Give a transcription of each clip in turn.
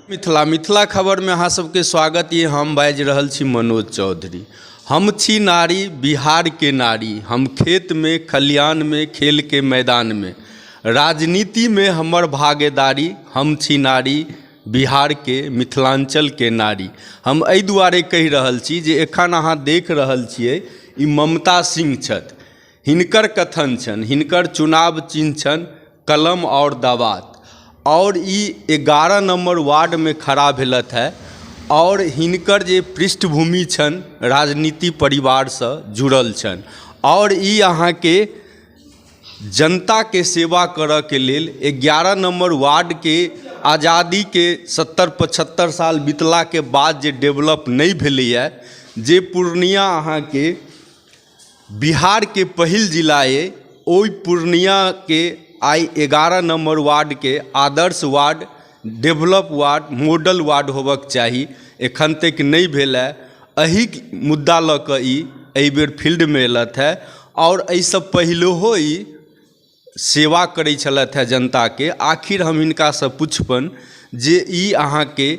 मिथिला खबर में अहाँ सबके स्वागत ये। हम बाजि रहल छी मनोज चौधरी। हम छी नारी, बिहार के नारी। हम खेत में, खलियान में, खेल के मैदान में, राजनीति में हमर भागीदारी। हम छी नारी, बिहार के, मिथिलांचल के नारी। हम एहि दुआरे कहि रहल छी जे एखन अहाँ देख रहल छियै ई ममता सिंह छथि। हिनकर कथन छनि, हिनकर चुनाव चिन्ह छनि कलम और दावात। और ई 11 नंबर वार्ड में खड़ा भेलथि है। और हिनकर जे पृष्ठभूमि छनि राजनीति परिवार से जुड़ल छनि। और ई अहाँ के जनता के सेवा करऽ के लेल 11 नंबर वार्ड के आज़ादी के 70-75 साल बीतला के बाद जे डेवलप नहीं भेलैए, जे पूर्णिया अहाँ के बिहार के पहिल जिला है, ओई पूर्णिया के आई 11 नंबर वार्ड के आदर्श ward, develop ward, model ward होबक चाही। एखन तक नहीं भेल है। एही मुद्दा लऽ कऽ ई एहि बेर फील्ड में अयलथि है। और एहिसँ पहिलहो ई सेवा करै छलथि है जनता के। आखिर हम हिनका से पुछबनि जे ई अहाँ के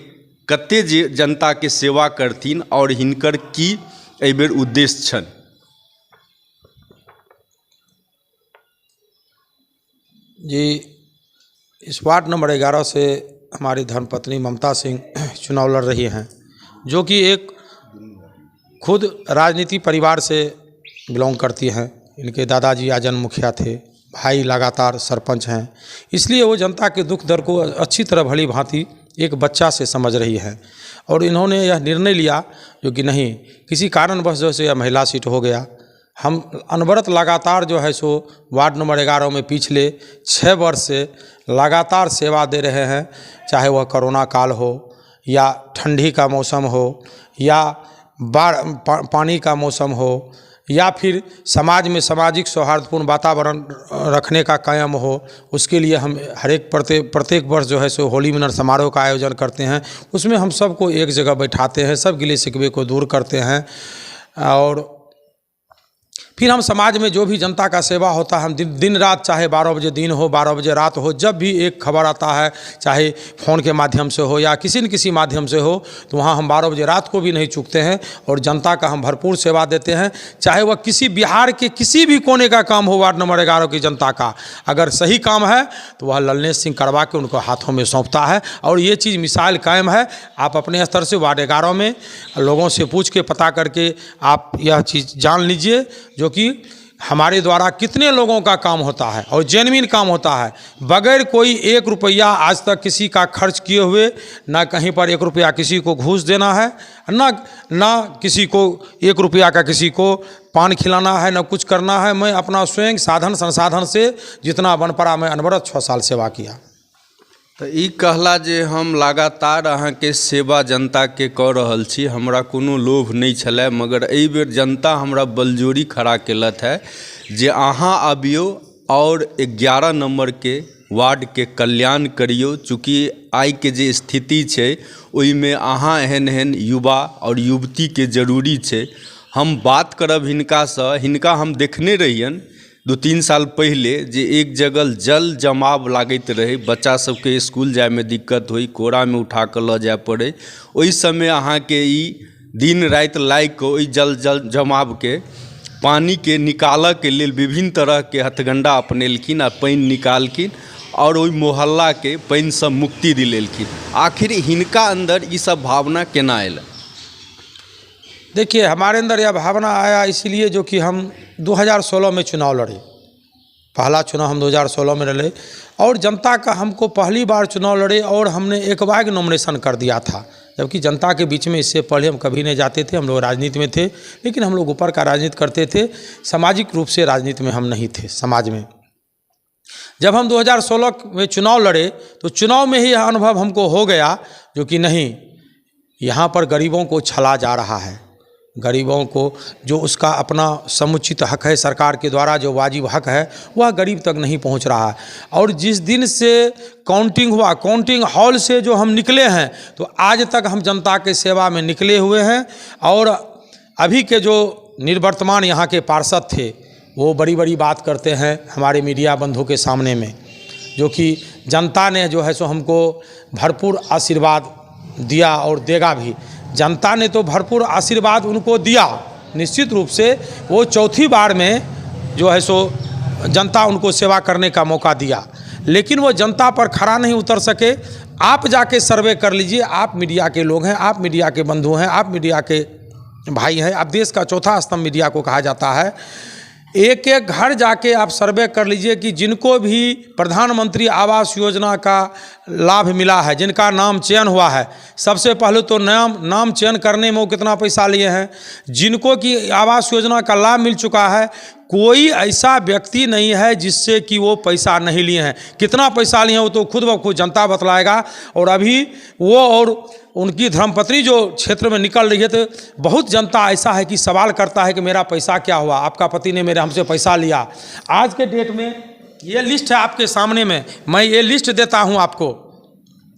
कते जे जनता के सेवा करथिन और हिनकर की एहि बेर उद्देश्य छनि। जी, इस वार्ड नंबर 11 से हमारी धर्मपत्नी ममता सिंह चुनाव लड़ रही हैं, जो कि एक खुद राजनीति परिवार से बिलोंग करती हैं। इनके दादाजी आजन मुखिया थे, भाई लगातार सरपंच हैं। इसलिए वो जनता के दुख दर्द को अच्छी तरह भली भांति एक बच्चा से समझ रही है। और इन्होंने यह निर्णय लिया जो कि नहीं, किसी कारणवश जो है यह महिला सीट हो गया। हम अनवरत लगातार जो है सो वार्ड नंबर 11 में पिछले 6 वर्ष से लगातार सेवा दे रहे हैं। चाहे वह कोरोना काल हो, या ठंडी का मौसम हो, या पानी का मौसम हो, या फिर समाज में सामाजिक सौहार्दपूर्ण वातावरण रखने का कायम हो। उसके लिए हम प्रत्येक वर्ष जो है सो होली मिलन समारोह का आयोजन करते हैं। उसमें हम सबको एक जगह बैठाते हैं, सब गिले शिकवे को दूर करते हैं। और फिर हम समाज में जो भी जनता का सेवा होता है, हम दिन रात, चाहे 12 बजे दिन हो, 12 बजे रात हो, जब भी एक खबर आता है, चाहे फ़ोन के माध्यम से हो या किसी न किसी माध्यम से हो, तो वहाँ हम 12 बजे रात को भी नहीं चूकते हैं। और जनता का हम भरपूर सेवा देते हैं। चाहे वह किसी बिहार के किसी भी कोने का काम हो, वार्ड नंबर 11 की जनता का अगर सही काम है तो वह ललनेश सिंह करवा के उनको हाथों में सौंपता है। और ये चीज़ मिसाल कायम है। आप अपने स्तर से वार्ड 11 में लोगों से पूछ के पता करके आप यह चीज़ जान लीजिए जो कि हमारे द्वारा कितने लोगों का काम होता है और जेन्युइन काम होता है, बगैर कोई 1 रुपया आज तक किसी का खर्च किए हुए, ना कहीं पर 1 रुपया किसी को घूस देना है, ना किसी को 1 रुपया का किसी को पान खिलाना है, ना कुछ करना है। मैं अपना स्वयं साधन संसाधन से जितना बन पड़ा, मैं अनवरत 6 साल सेवा किया। तो ई कहला जे हम लगातार अहाँ के सेवा जनता के कऽ रहल छी, हमरा कोनो लोभ नहीं छलै, मगर एहि बेर जनता हमरा बलजोरी खड़ा केलथि है जे अहाँ आबियो और 11 नंबर के वार्ड के कल्याण करियो। चूँकि आइ के जे स्थिति छै ओहिमे अहाँ एहन युवा और युवती के जरूरी छै। हम बात करब हिनका से। हिनका हम देखने रहियन 2-3 साल पहले जे एक जगह जल जमाव लागत रहे, बच्चा सबके स्कूल जाए में दिक्कत होई, कोरा में उठा कर लऽ जाए पड़े। ओहि समय अहाँ के ई दिन रात लागि कऽ ओहि जल जमाव के पानी के निकालऽ के लेल विभिन्न तरह के हथगंडा अपनेलखिन आ पानि निकालखिन और ओहि मोहल्ला के पानि से मुक्ति दिलेलखिन। आखिर हिनका अंदर ई सब भावना केना आयल? देखिए, हमारे अंदर यह भावना आया इसलिए जो कि हम 2016 में चुनाव लड़े। पहला चुनाव हम 2016 में लड़े और जनता का हमको पहली बार चुनाव लड़े और हमने एक बार नॉमिनेशन कर दिया था। जबकि जनता के बीच में इससे पहले हम कभी नहीं जाते थे। हम लोग राजनीति में थे, लेकिन हम लोग ऊपर का राजनीति करते थे, सामाजिक रूप से राजनीति में हम नहीं थे समाज में। जब हम 2016 में चुनाव लड़े तो चुनाव में ही यह अनुभव हमको हो गया जो कि नहीं, यहाँ पर गरीबों को छला जा रहा है। गरीबों को जो उसका अपना समुचित हक है, सरकार के द्वारा जो वाजिब हक है, वह गरीब तक नहीं पहुंच रहा है। और जिस दिन से काउंटिंग हुआ, काउंटिंग हॉल से जो हम निकले हैं, तो आज तक हम जनता के सेवा में निकले हुए हैं। और अभी के जो निर्वर्तमान यहाँ के पार्षद थे, वो बड़ी बड़ी बात करते हैं हमारे मीडिया बंधु के सामने में। जो कि जनता ने जो है सो हमको भरपूर आशीर्वाद दिया और देगा भी। जनता ने तो भरपूर आशीर्वाद उनको दिया, निश्चित रूप से वो चौथी बार में जो है सो जनता उनको सेवा करने का मौका दिया, लेकिन वो जनता पर खरा नहीं उतर सके। आप जाके सर्वे कर लीजिए, आप मीडिया के लोग हैं, आप मीडिया के बंधु हैं, आप मीडिया के भाई हैं, आप देश का चौथा स्तंभ मीडिया को कहा जाता है। एक एक घर जाके आप सर्वे कर लीजिए कि जिनको भी प्रधानमंत्री आवास योजना का लाभ मिला है, जिनका नाम चयन हुआ है, सबसे पहले तो नाम चयन करने में वो कितना पैसा लिए हैं। जिनको कि आवास योजना का लाभ मिल चुका है, कोई ऐसा व्यक्ति नहीं है जिससे कि वो पैसा नहीं लिए हैं। कितना पैसा लिए हैं वो तो खुद ब खुद जनता बतलाएगा। और अभी वो और उनकी धर्मपत्नी जो क्षेत्र में निकल रही है, तो बहुत जनता ऐसा है कि सवाल करता है कि मेरा पैसा क्या हुआ, आपका पति ने मेरे हमसे पैसा लिया। आज के डेट में ये लिस्ट है आपके सामने में, मैं ये लिस्ट देता हूँ आपको,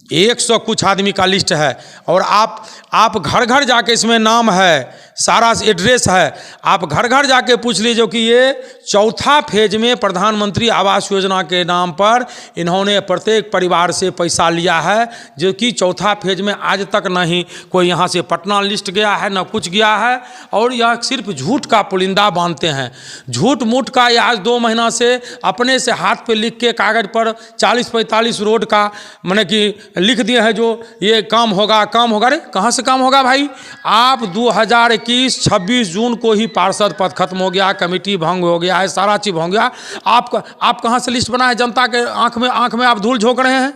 100 कुछ आदमी का लिस्ट है, और आप घर घर जाके, इसमें नाम है, सारा एड्रेस है, आप घर घर जाके पूछ लीजिए कि ये चौथा फेज में प्रधानमंत्री आवास योजना के नाम पर इन्होंने प्रत्येक परिवार से पैसा लिया है, जो कि चौथा फेज में आज तक नहीं कोई यहाँ से पटना लिस्ट गया है, ना कुछ गया है। और यह सिर्फ झूठ का पुलिंदा बांधते हैं, झूठ मूठ का। ये आज 2 महीना से अपने से हाथ पे लिख के कागज़ पर 40-45 रोड का मैंने कि लिख दिए हैं, जो ये काम होगा काम होगा। अरे कहाँ से काम होगा भाई? आप 2021-26 जून को ही पार्षद पद खत्म हो गया, कमेटी भंग हो गया है, सारा चीज हो गया। आप कहाँ से लिस्ट बनाए? जनता के आंख में आप धूल झोंक रहे हैं।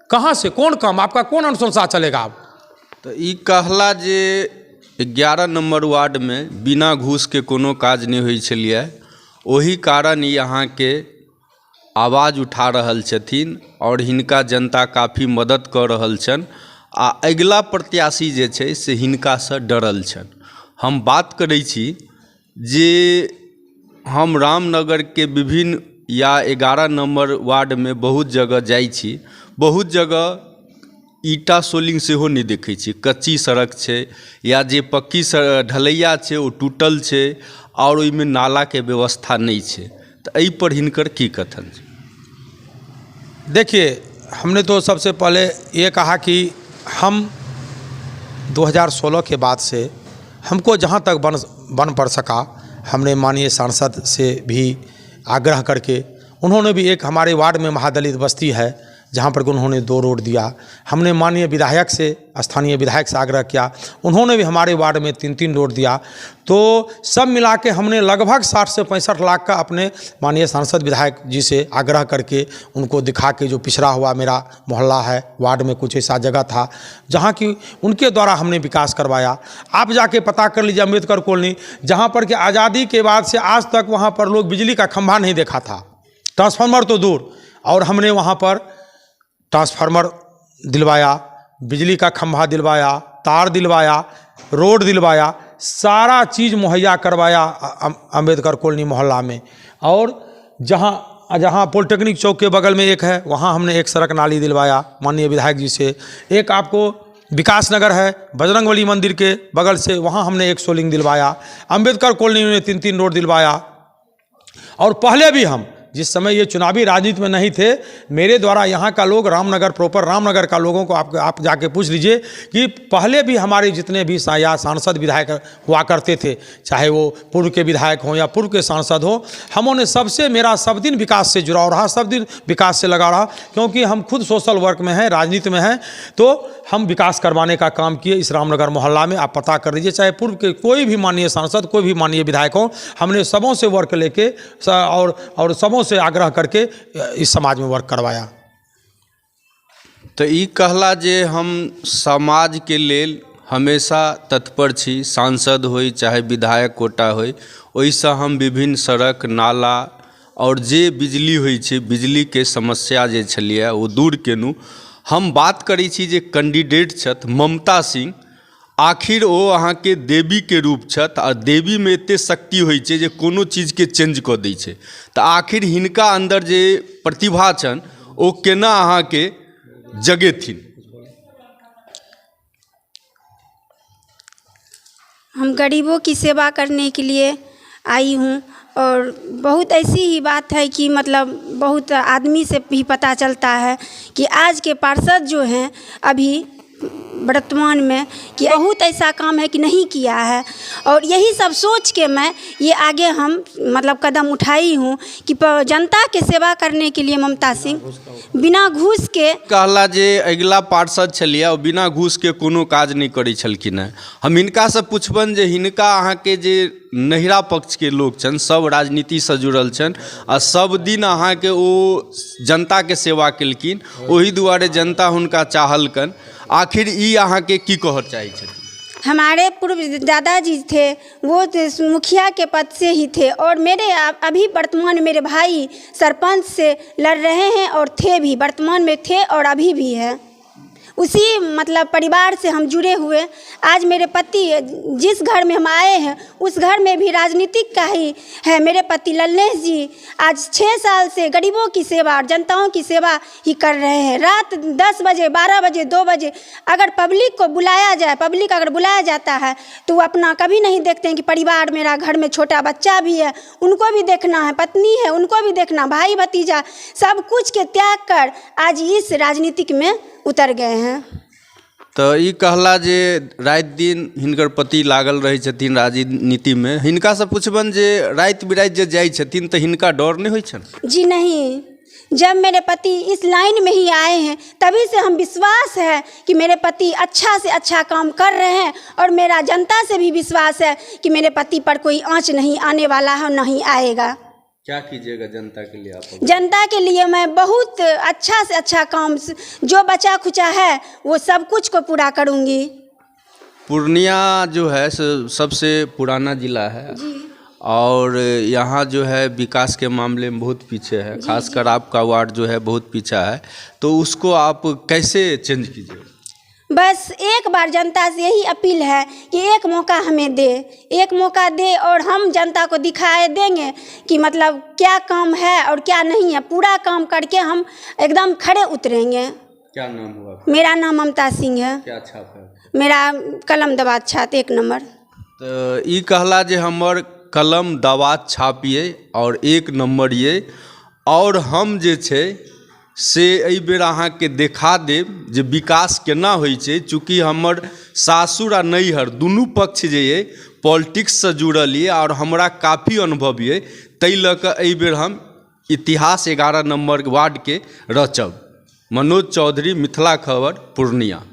कहाँ से कौन काम, आपका कौन अनुशंसा चलेगा? आप तो ई कहला जे 11 नंबर वार्ड में बिना घूस के कोनो काज नहीं होइ छलिए, ओही कारण यहाँ के आवाज़ उठा रहल छथिन और हिनका जनता काफ़ी मदद कऽ रहल छन। आ अगिला प्रत्याशी जे छै से हिनकासँ डरल छन। हम बात करै छी जे हम रामनगर के विभिन्न या 11 नंबर वार्ड में बहुत जगह जाइ छी, बहुत जगह ईटा सोलिंग सेहो नहीं देखै छी, कच्ची सड़क छै, या जे पक्की ढलैया छै ओ टूटल छै, और ओहिमे नाला के व्यवस्था नहीं छै। तो एहि पर हिनकर की कथन छै? देखिए, हमने तो सबसे पहले ये कहा कि हम 2016 के बाद से हमको जहाँ तक बन पड़ सका, हमने माननीय सांसद से भी आग्रह करके, उन्होंने भी एक हमारे वार्ड में महादलित बस्ती है जहाँ पर उन्होंने 2 रोड दिया। हमने माननीय विधायक से, स्थानीय विधायक से आग्रह किया, उन्होंने भी हमारे वार्ड में 3-3 रोड दिया। तो सब मिला के हमने लगभग 60 से 65 लाख का अपने माननीय सांसद विधायक जी से आग्रह करके उनको दिखा के, जो पिछड़ा हुआ मेरा मोहल्ला है, वार्ड में कुछ ऐसा जगह था जहाँ की उनके द्वारा हमने विकास करवाया। आप जाके पता कर लीजिए अम्बेडकर कॉलोनी, जहाँ पर कि आज़ादी के बाद से आज तक वहाँ पर लोग बिजली का खंभा नहीं देखा था, ट्रांसफार्मर तो दूर, और हमने वहाँ पर ट्रांसफार्मर दिलवाया, बिजली का खंभा दिलवाया, तार दिलवाया, रोड दिलवाया, सारा चीज़ मुहैया करवाया अम्बेडकर कॉलोनी मोहल्ला में। और जहाँ पॉलिटेक्निक चौक के बगल में एक है, वहाँ हमने एक सड़क नाली दिलवाया माननीय विधायक जी से। एक आपको विकास नगर है बजरंगबली मंदिर के बगल से, वहाँ हमने एक सोलिंग दिलवाया। अम्बेडकर कॉलोनी में 3-3 रोड दिलवाया। और पहले भी हम, जिस समय ये चुनावी राजनीति में नहीं थे, मेरे द्वारा यहाँ का लोग, रामनगर प्रॉपर रामनगर का लोगों को आप जाके पूछ लीजिए कि पहले भी हमारे जितने भी सांसद विधायक हुआ करते थे, चाहे वो पूर्व के विधायक हों या पूर्व के सांसद हों, हमों सबसे, मेरा सब दिन विकास से जुड़ाव रहा, सब दिन विकास से लगा रहा, क्योंकि हम खुद सोशल वर्क में हैं, राजनीति में हैं। तो हम विकास करवाने का काम किए इस रामनगर मोहल्ला में। आप पता कर लीजिए, चाहे पूर्व के कोई भी माननीय सांसद, कोई भी माननीय विधायक हो, हमने सबों से वर्क लेके और सबों से आग्रह करके इस समाज में वर्क करवाया। तो ई कहला जे हम समाज के लेल हमेशा तत्पर छी, सांसद होई चाहे विधायक कोटा होई, ओहिसँ हम विभिन्न सड़क नाला और जे बिजली होई छै, बिजली के समस्या जे छलिए ओ दूर केनु। हम बात करै छी जे कैंडिडेट छथि ममता सिंह, आखिर ओ अहाँके देवी के रूप छथि, आ देवी में एते शक्ति होइ छै जे कोनो चीज के चेंज कऽ दै छै। तऽ आखिर हिनका अंदर जे प्रतिभा छनि ओ केना अहाँके जगेथिन? हम गरीबों की सेवा करने के लिए आई हूँ, और बहुत ऐसी ही बात है कि मतलब बहुत आदमी से भी पता चलता है कि आज के पार्षद जो हैं अभी वर्तमान में कि बहुत ऐसा काम है कि नहीं किया है। और यही सब सोच के मैं ये आगे हम मतलब कदम उठाई हूँ कि जनता के सेवा करने के लिए ममता सिंह बिना घूस के कहला जे अगिला पार्षद छलिए और बिना घूस के कोनो काज नहीं करै छलखिन हैं। हम हिनका से पूछबन जे हिनका अहाँ के जे नहिरा पक्ष के लोग छन सब राजनीति से जुड़ल छन आ सब दिन अहाँ के ओ जनता के सेवा केलखिन, ओही दुआरे जनता हुनका चाहलकन। आखिर ई अहाँ के की कहर चाही छथिन? हमारे पूर्व दादाजी थे वो मुखिया के पद से ही थे और मेरे अभी वर्तमान मेरे भाई सरपंच से लड़ रहे हैं और थे भी, वर्तमान में थे और अभी भी है। उसी मतलब परिवार से हम जुड़े हुए। आज मेरे पति जिस घर में हम आए हैं उस घर में भी राजनीतिक का ही है। मेरे पति लल्लेश जी आज 6 साल से गरीबों की सेवा और जनताओं की सेवा ही कर रहे हैं। रात 10 बजे 12 बजे 2 बजे अगर पब्लिक को बुलाया जाए, पब्लिक अगर बुलाया जाता है तो वो अपना कभी नहीं देखते हैं कि परिवार मेरा घर में छोटा बच्चा भी है उनको भी देखना है, पत्नी है उनको भी देखना, भाई भतीजा सब कुछ के त्याग कर आज इस राजनीतिक में उतर गए हैं। तो ई कहला जे रात दिन हिनकर पति लागल रहे छथिन राजनीति में, हिनका से पूछबन जे रात बिरात जे जाई छथिन तो हिनका डर नहीं होई छन? जी नहीं, जब मेरे पति इस लाइन में ही आए हैं तभी से हम विश्वास है कि मेरे पति अच्छा से अच्छा काम कर रहे हैं और मेरा जनता से भी विश्वास है कि मेरे पति पर कोई आंच नहीं आने वाला है, नहीं आएगा। क्या कीजिएगा जनता के लिए आप? जनता के लिए मैं बहुत अच्छा से अच्छा काम जो बचा खुचा है वो सब कुछ को पूरा करूंगी। पूर्णिया जो है सबसे पुराना जिला है और यहाँ जो है विकास के मामले में बहुत पीछे है, खासकर आपका वार्ड जो है बहुत पीछा है, तो उसको आप कैसे चेंज कीजिए? बस एक बार जनता से यही अपील है कि एक मौका हमें दे, एक मौका दे और हम जनता को दिखाए देंगे कि मतलब क्या काम है और क्या नहीं है। पूरा काम करके हम एकदम खड़े उतरेंगे। क्या नाम हुआ? मेरा नाम ममता सिंह है। क्या छाप है? मेरा कलम दबात छाप 1 नंबर। तो ई कहला जे हमर कलम दबात छापिए और 1 नंबर ये और हम जे छे से एहि बेर अहाँ के देखा देब जे विकास केना होइ छै। चूँकि हमर सासुर आ नैहर दुनू पक्ष जे ये पॉलिटिक्स से जुड़ल ये और हमरा काफ़ी अनुभव ये, ताहि लऽ कऽ एहि बेर हम इतिहास 11 नंबर वार्ड के रचब। मनोज चौधरी, मिथिला खबर, पूर्णिया।